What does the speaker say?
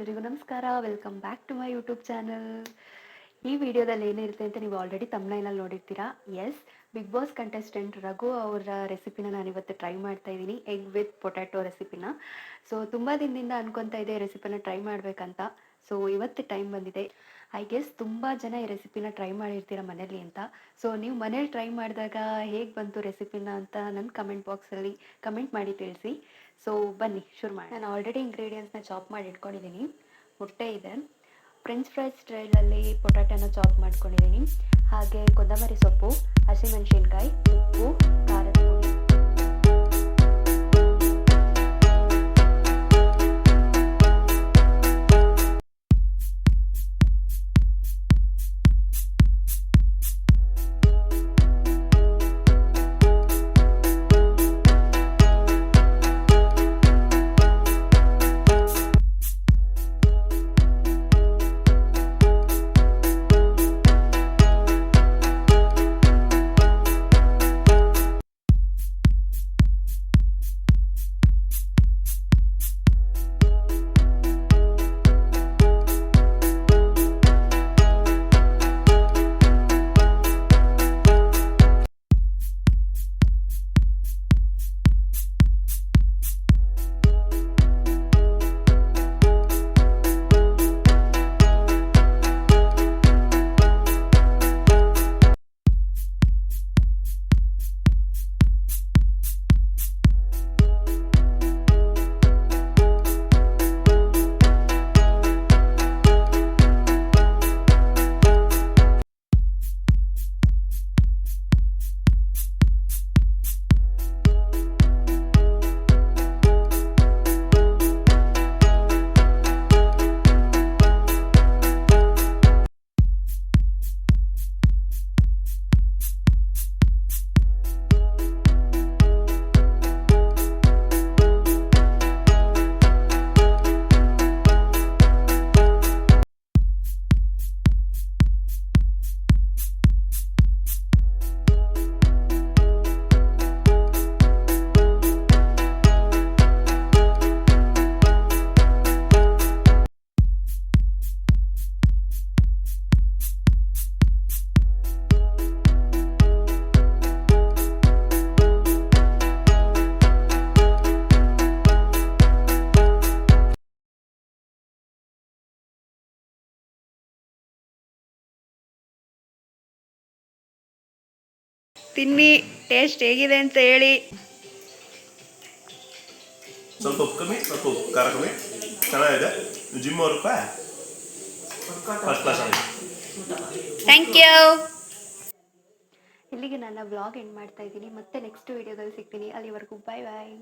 ಎಲ್ರಿಗೂ ನಮಸ್ಕಾರ. Welcome back to my YouTube channel. ಈ ವಿಡಿಯೋದಲ್ಲಿ ಏನಿರುತ್ತೆ ಅಂತ ನೀವು ಆಲ್ರೆಡಿ ತಮ್ನೈಲಲ್ಲಿ ನೋಡಿರ್ತೀರಾ. Yes, big boss contestant Raghu ಅವರ ರೆಸಿಪಿನ ನಾನಿವತ್ತು ಟ್ರೈ ಮಾಡ್ತಾ ಇದ್ದೀನಿ, ಎಗ್ ವಿತ್ ಪೊಟ್ಯಾಟೊ ರೆಸಿಪಿನ. ಸೊ ತುಂಬ ದಿನದಿಂದ ಅನ್ಕೊತಾ ಇದೆ ರೆಸಿಪಿನ ಟ್ರೈ ಮಾಡಬೇಕಂತ. ಸೊ ಇವತ್ತು ಟೈಮ್ ಬಂದಿದೆ. ಐ ಗೆಸ್ ತುಂಬ ಜನ ಈ ರೆಸಿಪಿನ ಟ್ರೈ ಮಾಡಿರ್ತೀರ ಮನೇಲಿ ಅಂತ. ಸೊ ನೀವು ಮನೇಲಿ ಟ್ರೈ ಮಾಡಿದಾಗ ಹೇಗೆ ಬಂತು ರೆಸಿಪಿನ ಅಂತ ನನ್ನ ಕಮೆಂಟ್ ಬಾಕ್ಸಲ್ಲಿ ಕಮೆಂಟ್ ಮಾಡಿ ತಿಳಿಸಿ. ಸೊ ಬನ್ನಿ ಶುರು ಮಾಡಿ. ನಾನು ಆಲ್ರೆಡಿ ಇಂಗ್ರೀಡಿಯೆಂಟ್ಸ್ನ ಚಾಪ್ ಮಾಡಿ ಇಟ್ಕೊಂಡಿದ್ದೀನಿ. ಮೊಟ್ಟೆ ಇದೆ, ಫ್ರೆಂಚ್ ಫ್ರೈಸ್ ಸ್ಟೈಲಲ್ಲಿ ಪೊಟ್ಯಾಟೊನ ಚಾಪ್ ಮಾಡ್ಕೊಂಡಿದ್ದೀನಿ, ಹಾಗೆ ಕೊತ್ತಂಬರಿ ಸೊಪ್ಪು, ಹಸಿಮೆಣಸಿನ್ಕಾಯಿ, ಉಪ್ಪು, ಖಾರದ ಪುಡಿ. ತಿನ್ನಿ, ಟೇಸ್ಟ್ ಹೇಗಿದೆ ಅಂತ ಹೇಳಿ. ಸ್ವಲ್ಪ ಉಪ್ಪು ಕಮ್ಮಿ, ಸ್ವಲ್ಪ ಖಾರ ಕಮ್ಮಿ, ಚೆನ್ನಾಗಿದೆ. ಜಿಮ್ ವರ್ಕ್ ಫಸ್ಟ್ ಕ್ಲಾಸ್ ಆಗಿದೆ. Thank you. ಇಲ್ಲಿಗೆ ನನ್ನ ವ್ಲಾಗ್ ಎಂಡ್ ಮಾಡ್ತಾ ಇದ್ದೀನಿ. ಮತ್ತೆ ನೆಕ್ಸ್ಟ್ ವಿಡಿಯೋದಲ್ಲಿ ಸಿಗ್ತೀನಿ. ಅಲ್ಲಿವರೆಗೂ ಬಾಯ್ ಬಾಯ್.